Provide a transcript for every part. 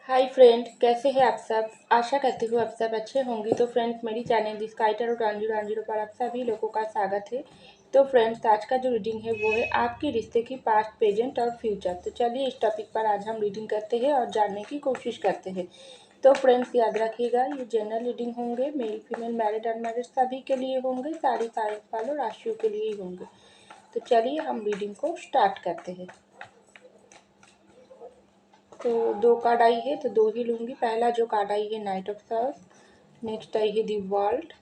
Hi friend, कैसे हैं आप सब। आशा करती हूँ आप सब अच्छे होंगे। तो फ्रेंड्स, मेरी चैनल दी स्काई टैरो ट्रांजिट पर आप सभी लोगों का स्वागत है। तो फ्रेंड्स, आज का जो रीडिंग है वो है आपके रिश्ते की पास्ट, प्रेजेंट और फ्यूचर। तो चलिए इस टॉपिक पर आज हम रीडिंग करते हैं और जानने की कोशिश करते हैं। तो फ्रेंड्स, याद रखिएगा ये जनरल रीडिंग होंगे, मेल फीमेल मैरिड अनमैरिड सभी के लिए होंगे, सारी साइंस वालों राशियों के लिए ही होंगे। तो चलिए हम रीडिंग को स्टार्ट करते हैं। तो दो कार्ड आई है तो दो ही लूंगी। पहला जो कार्ड आई है नाइट ऑफ सॉर्ड्स, नेक्स्ट आई है the world,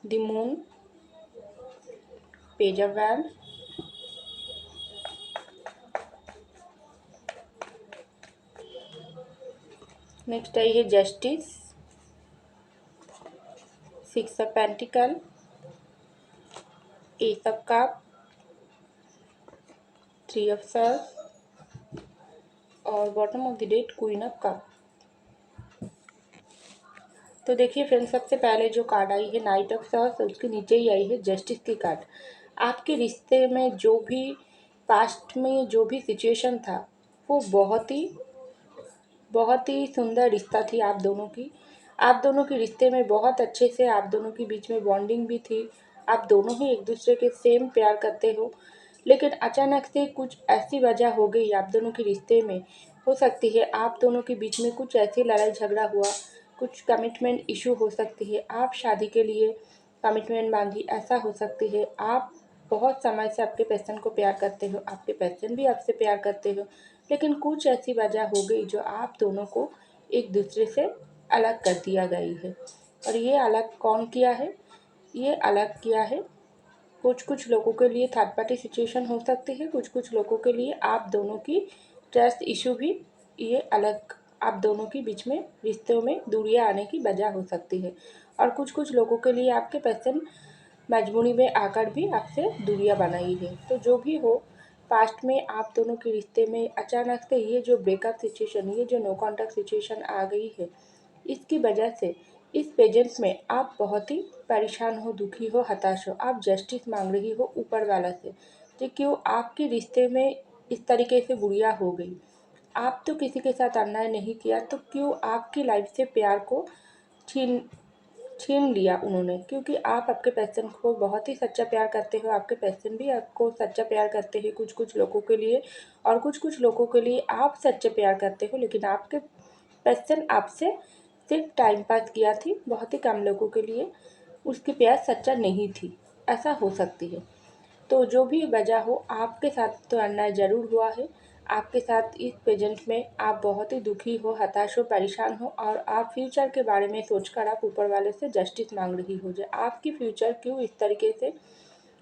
the moon, page of wand, next आई है justice, six of pentacle, ace of cup, three of swords और bottom of the deck queen of cup. तो देखिए फ्रेंड्स, सबसे पहले जो कार्ड आई है नाइट ऑफ सॉर्ड्स, उसके नीचे ही आई है जस्टिस की कार्ड। आपके रिश्ते में जो भी पास्ट में जो भी सिचुएशन था वो बहुत ही सुंदर रिश्ता थी आप दोनों की। आप दोनों के रिश्ते में बहुत अच्छे से आप दोनों के बीच में बॉन्डिंग भी थी। आप दोनों ही एक दूसरे के सेम प्यार करते हो, लेकिन अचानक से कुछ ऐसी वजह हो गई आप दोनों के रिश्ते में। हो सकती है आप दोनों के बीच में कुछ ऐसी लड़ाई झगड़ा हुआ, कुछ कमिटमेंट इशू हो सकती है। आप शादी के लिए कमिटमेंट मांगी, ऐसा हो सकती है। आप बहुत समय से आपके पर्सन को प्यार करते हो, आपके पर्सन भी आपसे प्यार करते हो, लेकिन कुछ ऐसी वजह हो गई जो आप दोनों को एक दूसरे से अलग कर दिया गई है। और ये अलग कौन किया है? ये अलग किया है कुछ कुछ लोगों के लिए थर्ड पार्टी सिचुएशन हो सकती है, कुछ कुछ लोगों के लिए आप दोनों की ट्रस्ट इशू भी ये अलग आप दोनों के बीच में रिश्तों में दूरियां आने की वजह हो सकती है। और कुछ कुछ लोगों के लिए आपके पर्सन मजबूरी में आकर भी आपसे दूरियां बनाई है। तो जो भी हो, पास्ट में आप दोनों के रिश्ते में अचानक से ये जो ब्रेकअप सिचुएशन, ये जो नो कॉन्टैक्ट सिचुएशन आ गई है, इसकी वजह से इस प्रेजेंस में आप बहुत ही परेशान हो, दुखी हो, हताश हो। आप जस्टिस मांग रही हो ऊपर वाला से कि क्यों आपके रिश्ते में इस तरीके से बुढ़िया हो गई। आप तो किसी के साथ अन्याय नहीं किया, तो क्यों आपकी लाइफ से प्यार को छीन छीन लिया उन्होंने? क्योंकि आप आपके पर्सन को बहुत ही सच्चा प्यार करते हो, आपके पर्सन भी आपको सच्चा प्यार करते हैं कुछ कुछ लोगों के लिए, और कुछ कुछ लोगों के लिए आप सच्चे प्यार करते हो, लेकिन आपके पर्सन आपसे सिर्फ टाइम पास किया थी। बहुत ही कम लोगों के लिए उसकी प्यार सच्चा नहीं थी, ऐसा हो सकती है। तो जो भी वजह हो, आपके साथ तो अन्याय ज़रूर हुआ है। आपके साथ इस प्रेजेंट में आप बहुत ही दुखी हो, हताश हो, परेशान हो, और आप फ्यूचर के बारे में सोचकर आप ऊपर वाले से जस्टिस मांग रही हो। जो आपकी फ्यूचर क्यों इस तरीके से,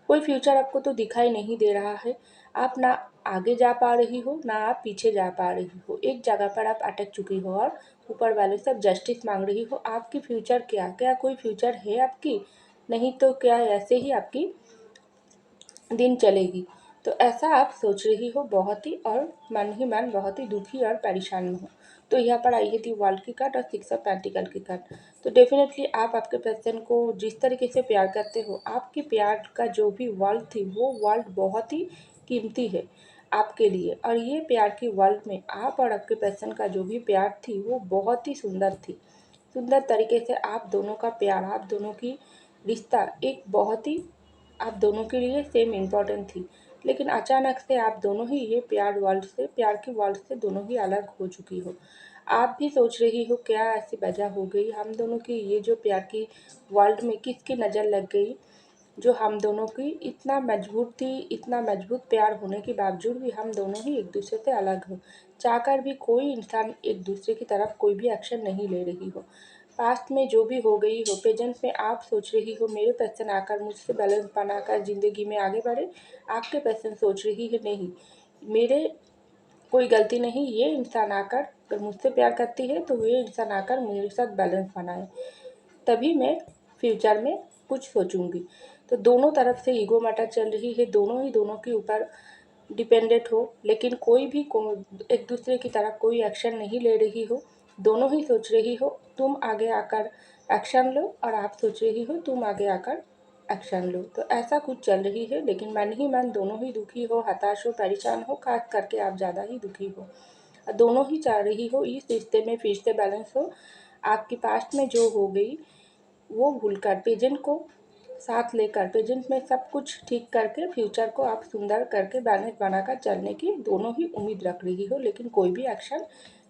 कोई फ्यूचर आपको तो दिखाई नहीं दे रहा है। आप ना आगे जा पा रही हो, ना आप पीछे जा पा रही हो। एक जगह पर आप अटक चुकी हो और ऊपर वाले से जस्टिस मांग रही हो। आपकी फ्यूचर क्या कोई फ्यूचर है आपकी? नहीं तो क्या ऐसे ही आपकी दिन चलेगी? तो ऐसा आप सोच रही हो बहुत ही, और मन ही मन बहुत ही दुखी और परेशान में हो। तो यहाँ पर आई है थी वर्ल्ड की कार्ड और सिक्स ऑफ पेंटिकल की कार्ड। तो डेफिनेटली आप आपके पर्सन को जिस तरीके से प्यार करते हो, आपके प्यार का जो भी वर्ल्ड थी वो वर्ल्ड बहुत ही कीमती है आपके लिए। और ये प्यार की वर्ल्ड में आप और आपके पर्सन का जो भी प्यार थी वो बहुत ही सुंदर थी। सुंदर तरीके से आप दोनों का प्यार, आप दोनों की रिश्ता एक बहुत ही आप दोनों के लिए सेम इम्पोर्टेंट थी। लेकिन अचानक से आप दोनों ही ये प्यार की वर्ल्ड से दोनों ही अलग हो चुकी हो। आप भी सोच रही हो क्या ऐसी वजह हो गई हम दोनों की, ये जो प्यार की वर्ल्ड में किसकी नज़र लग गई, जो हम दोनों की इतना मजबूत थी, इतना मजबूत प्यार होने के बावजूद भी हम दोनों ही एक दूसरे से अलग हो। चाहकर भी कोई इंसान एक दूसरे की तरफ कोई भी एक्शन नहीं ले रही हो। पास्ट में जो भी हो गई हो, प्रेजेंट में आप सोच रही हो मेरे पर्सन आकर मुझसे बैलेंस बनाकर ज़िंदगी में आगे बढ़े। आपके पर्सन सोच रही है नहीं, मेरे कोई गलती नहीं, ये इंसान आकर अगर मुझसे प्यार करती है तो ये इंसान आकर मेरे साथ बैलेंस बनाए, तभी मैं फ्यूचर में कुछ सोचूंगी। तो दोनों तरफ से ईगो मैटर चल रही है, दोनों ही दोनों के ऊपर डिपेंडेंट हो, लेकिन कोई भी एक दूसरे की तरफ कोई एक्शन नहीं ले रही हो। दोनों ही सोच रही हो तुम आगे आकर एक्शन लो, और आप सोच रही हो तुम आगे आकर एक्शन लो। तो ऐसा कुछ चल रही है, लेकिन मन ही मन दोनों ही दुखी हो, हताश हो, परेशान हो, खास करके आप ज़्यादा ही दुखी हो। दोनों ही चाह रही हो इस रिश्ते में फिर से बैलेंस हो। आपकी पास्ट में जो हो गई वो भूलकर प्रेजेंट को साथ लेकर प्रेजेंट में सब कुछ ठीक करके फ्यूचर को आप सुंदर करके बैलेंस बनाकर चलने की दोनों ही उम्मीद रख रही हो, लेकिन कोई भी एक्शन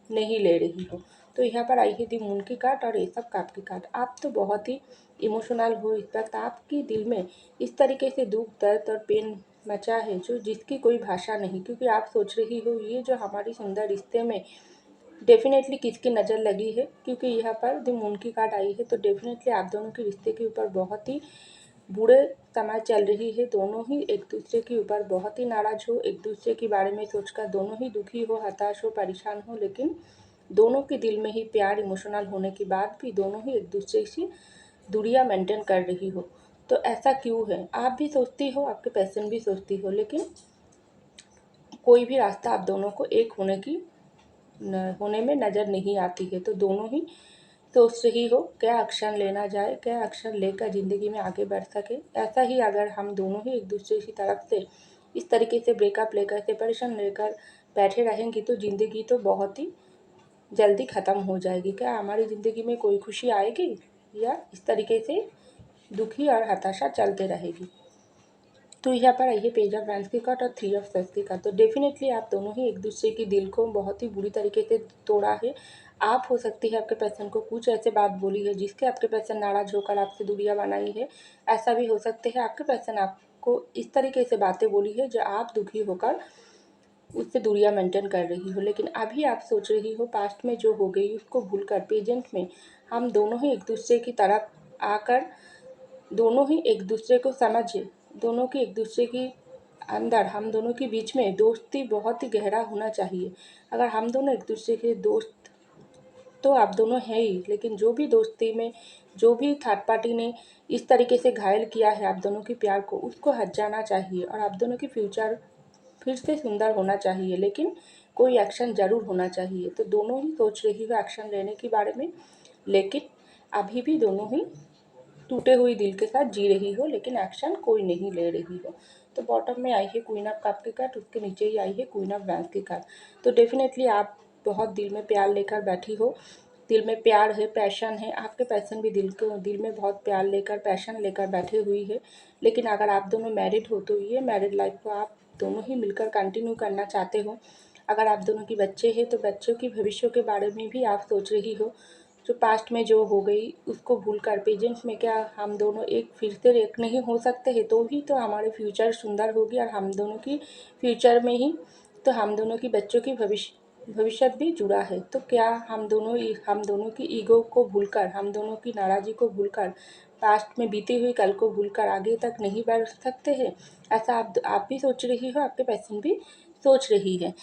नहीं ले रही हो। तो यहाँ पर आई है दी मून की कार्ड और ये सब कप की कार्ड। आप तो बहुत ही इमोशनल हो इस वक्त। आपकी दिल में इस तरीके से दुख दर्द और पेन मचा है जो जिसकी कोई भाषा नहीं, क्योंकि आप सोच रही हो ये जो हमारी सुंदर रिश्ते में डेफिनेटली किसकी नज़र लगी है, क्योंकि यहाँ पर द मून की कार्ड आई है। तो डेफिनेटली आप दोनों के रिश्ते के ऊपर बहुत ही बुरे समय चल रही है। दोनों ही एक दूसरे के ऊपर बहुत ही नाराज हो, एक दूसरे के बारे में सोचकर दोनों ही दुखी हो, हताश हो, परेशान हो, लेकिन दोनों के दिल में ही प्यार इमोशनल होने के बाद भी दोनों ही एक दूसरे से दूरियां मेंटेन कर रही हो। तो ऐसा क्यों है? आप भी सोचती हो, आपके पर्सन भी सोचती हो, लेकिन कोई भी रास्ता आप दोनों को एक होने में नज़र नहीं आती है। तो दोनों ही सोच रही हो क्या एक्शन लेना जाए, क्या एक्शन लेकर ज़िंदगी में आगे बढ़ सके। ऐसा ही अगर हम दोनों ही एक दूसरे की तरफ से इस तरीके से ब्रेकअप लेकर सेपरेशन लेकर बैठे रहेंगी तो ज़िंदगी तो बहुत ही जल्दी ख़त्म हो जाएगी। क्या हमारी ज़िंदगी में कोई खुशी आएगी, या इस तरीके से दुखी और हताशा चलते रहेगी। तो यहाँ पर आइए पेज ऑफ वैंस की कार्ड और थ्री ऑफ सॉर्ड्स की कार्ड। तो डेफिनेटली आप दोनों ही एक दूसरे के दिल को बहुत ही बुरी तरीके से तोड़ा है। आप हो सकती है आपके पर्सन को कुछ ऐसे बात बोली है जिसके आपके पर्सन नाराज होकर आपसे दूरियां बनाई है। ऐसा भी हो सकते है आपके पर्सन आपको इस तरीके से बातें बोली है जो आप दुखी होकर उससे दूरियां मेंटेन कर रही हो। लेकिन अभी आप सोच रही हो पास्ट में जो हो गई उसको भूलकर प्रेजेंट में हम दोनों ही एक दूसरे की तरफ आकर दोनों ही एक दूसरे को समझे, दोनों की एक दूसरे की अंदर हम दोनों के बीच में दोस्ती बहुत ही गहरा होना चाहिए। अगर हम दोनों एक दूसरे के दोस्त तो आप दोनों हैं ही, लेकिन जो भी दोस्ती में जो भी थर्ड पार्टी ने इस तरीके से घायल किया है आप दोनों के प्यार को, उसको हट जाना चाहिए और आप दोनों की फ्यूचर फिर से सुंदर होना चाहिए। लेकिन कोई एक्शन ज़रूर होना चाहिए। तो दोनों ही सोच रही हो एक्शन लेने के बारे में, लेकिन अभी भी दोनों ही टूटे हुए दिल के साथ जी रही हो, लेकिन एक्शन कोई नहीं ले रही हो। तो बॉटम में आई है क्वीन ऑफ कप की कार्ड, उसके नीचे ही आई है क्वीन ऑफ वैंस की कार्ड। तो डेफिनेटली आप बहुत दिल में प्यार लेकर बैठी हो, दिल में प्यार है, पैशन है। आपके पैशन भी दिल में बहुत प्यार लेकर पैशन लेकर बैठे हुई है। लेकिन अगर आप दोनों मैरिड हो तो ये मैरिड लाइफ को आप दोनों ही मिलकर कंटिन्यू करना चाहते हो। अगर आप दोनों के बच्चे हैं तो बच्चों के भविष्य के बारे में भी आप सोच रही हो। जो पास्ट में जो हो गई उसको भूलकर प्रेजेंट में क्या हम दोनों एक फिर से एक नहीं हो सकते हैं, तो ही तो हमारे फ्यूचर सुंदर होगी और हम दोनों की फ्यूचर में ही तो हम दोनों की बच्चों की भविष्य भी जुड़ा है। तो क्या हम दोनों की ईगो को भूलकर, हम दोनों की नाराज़गी को भूलकर, पास्ट में बीती हुई कल को भूलकर आगे तक नहीं बढ़ सकते हैं? ऐसा आप भी सोच रही हो, आपके पर्सन भी सोच रही है।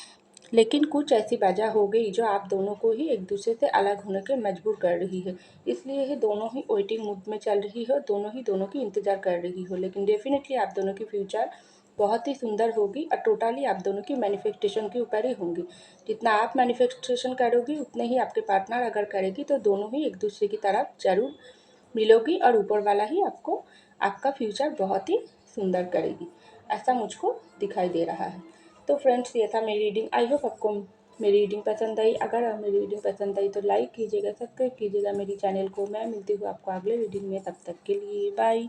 लेकिन कुछ ऐसी वजह हो गई जो आप दोनों को ही एक दूसरे से अलग होने के मजबूर कर रही है। इसलिए ये दोनों ही वेटिंग मूड में चल रही हो, दोनों ही दोनों की इंतज़ार कर रही हो। लेकिन डेफिनेटली आप दोनों की फ्यूचर बहुत ही सुंदर होगी और टोटली आप दोनों की मैनिफेस्टेशन के ऊपर ही होंगी। जितना आप मैनिफेस्टेशन करोगी उतने ही आपके पार्टनर अगर करेगी तो दोनों ही एक दूसरे की तरफ जरूर मिलोगी और ऊपर वाला ही आपको आपका फ्यूचर बहुत ही सुंदर करेगी, ऐसा मुझको दिखाई दे रहा है। तो फ्रेंड्स ये था मेरी रीडिंग। आई होप आपको मेरी रीडिंग पसंद आई। अगर मेरी रीडिंग पसंद आई तो लाइक कीजिएगा, सब्सक्राइब कीजिएगा मेरी चैनल को। मैं मिलती हूँ आपको अगले रीडिंग में, तब तक के लिए बाय।